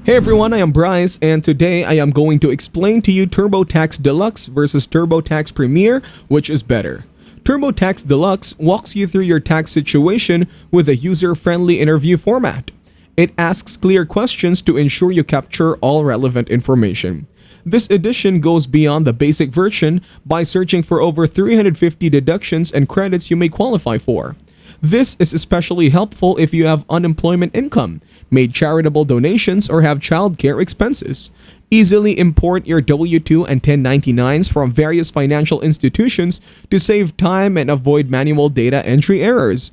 Hey everyone, I am Bryce, and today I am going to explain to you TurboTax Deluxe versus TurboTax Premier, which is better. TurboTax Deluxe walks you through your tax situation with a user-friendly interview format. It asks clear questions to ensure you capture all relevant information. This edition goes beyond the basic version by searching for over 350 deductions and credits you may qualify for. This is especially helpful if you have unemployment income, made charitable donations, or have childcare expenses. Easily import your W-2 and 1099s from various financial institutions to save time and avoid manual data entry errors.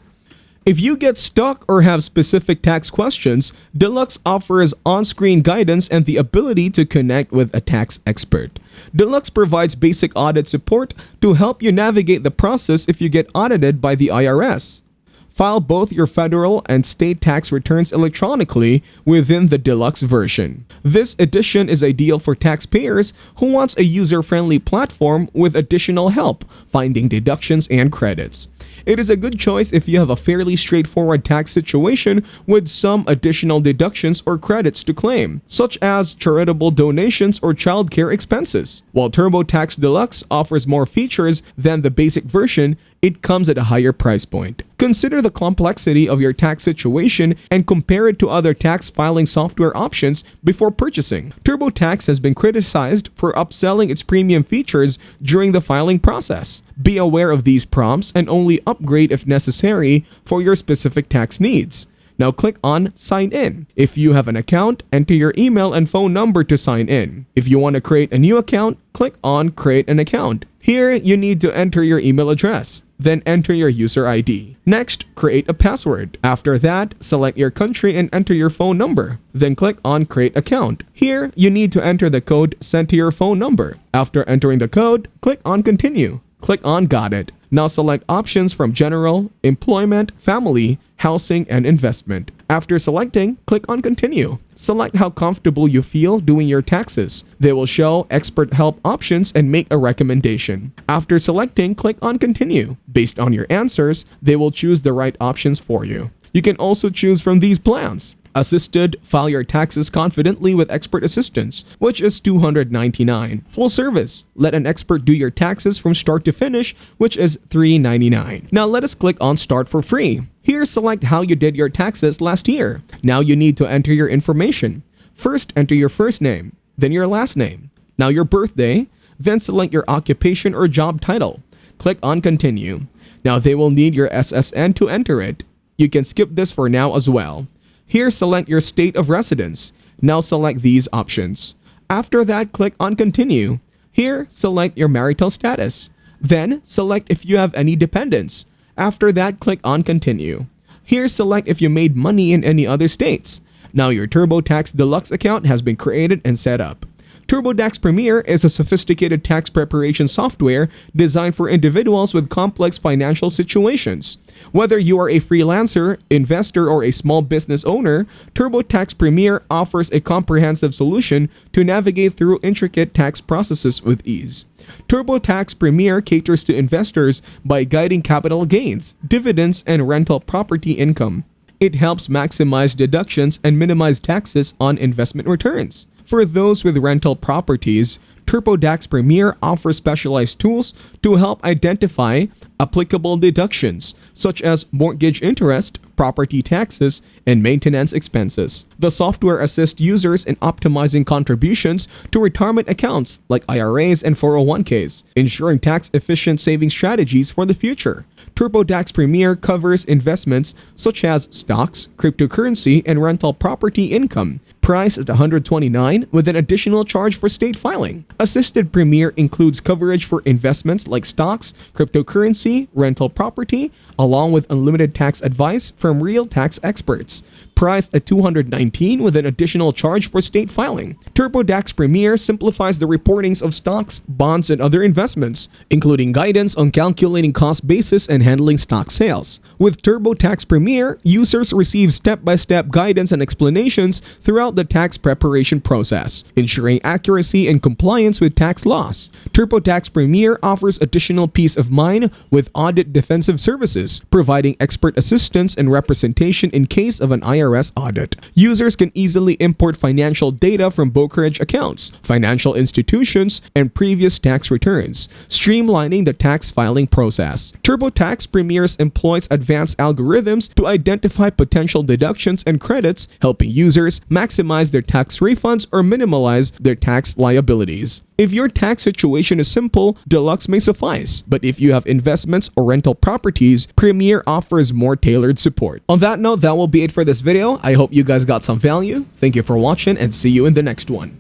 If you get stuck or have specific tax questions, Deluxe offers on-screen guidance and the ability to connect with a tax expert. Deluxe provides basic audit support to help you navigate the process if you get audited by the IRS. File both your federal and state tax returns electronically within the Deluxe version. This edition is ideal for taxpayers who wants a user-friendly platform with additional help finding deductions and credits. It is a good choice if you have a fairly straightforward tax situation with some additional deductions or credits to claim, such as charitable donations or childcare expenses. While TurboTax Deluxe offers more features than the basic version, it comes at a higher price point. Consider the complexity of your tax situation and compare it to other tax filing software options before purchasing. TurboTax has been criticized for upselling its premium features during the filing process. Be aware of these prompts and only upgrade if necessary for your specific tax needs. Now click on Sign In. If you have an account, enter your email and phone number to sign in. If you want to create a new account, click on Create an Account. Here, you need to enter your email address, then enter your user ID. Next, create a password. After that, select your country and enter your phone number. Then click on Create Account. Here, you need to enter the code sent to your phone number. After entering the code, click on Continue. Click on Got It. Now select options from General, Employment, Family, Housing, and Investment. After selecting, click on Continue. Select how comfortable you feel doing your taxes. They will show expert help options and make a recommendation. After selecting, click on Continue. Based on your answers, they will choose the right options for you. You can also choose from these plans. Assisted, file your taxes confidently with expert assistance, which is $299. Full service, let an expert do your taxes from start to finish, which is $399. Now let us click on Start for free. Here, select how you did your taxes last year. Now you need to enter your information. First, enter your first name, then your last name. Now your birthday, then select your occupation or job title. Click on Continue. Now they will need your SSN to enter it. You can skip this for now as well. Here, select your state of residence. Now select these options. After that, click on Continue. Here, select your marital status. Then, select if you have any dependents. After that, click on Continue. Here, select if you made money in any other states. Now your TurboTax Deluxe account has been created and set up. TurboTax Premier is a sophisticated tax preparation software designed for individuals with complex financial situations. Whether you are a freelancer, investor, or a small business owner, TurboTax Premier offers a comprehensive solution to navigate through intricate tax processes with ease. TurboTax Premier caters to investors by guiding capital gains, dividends, and rental property income. It helps maximize deductions and minimize taxes on investment returns. For those with rental properties, TurboTax Premier offers specialized tools to help identify applicable deductions, such as mortgage interest, property taxes, and maintenance expenses. The software assists users in optimizing contributions to retirement accounts like IRAs and 401ks, ensuring tax-efficient saving strategies for the future. TurboTax Premier covers investments such as stocks, cryptocurrency, and rental property income, priced at $129 with an additional charge for state filing. Assisted Premier includes coverage for investments like stocks, cryptocurrency, rental property, along with unlimited tax advice from real tax experts. Priced at $219 with an additional charge for state filing. TurboTax Premier simplifies the reportings of stocks, bonds, and other investments, including guidance on calculating cost basis and handling stock sales. With TurboTax Premier, users receive step-by-step guidance and explanations throughout the tax preparation process, ensuring accuracy and compliance with tax laws. TurboTax Premier offers additional peace of mind with audit defensive services, providing expert assistance and representation in case of an IRS IRS audit. Users can easily import financial data from brokerage accounts, financial institutions, and previous tax returns, streamlining the tax filing process. TurboTax Premier's employs advanced algorithms to identify potential deductions and credits, helping users maximize their tax refunds or minimize their tax liabilities. If your tax situation is simple, Deluxe may suffice. But if you have investments or rental properties, Premier offers more tailored support. On that note, that will be it for this video. I hope you guys got some value. Thank you for watching and see you in the next one.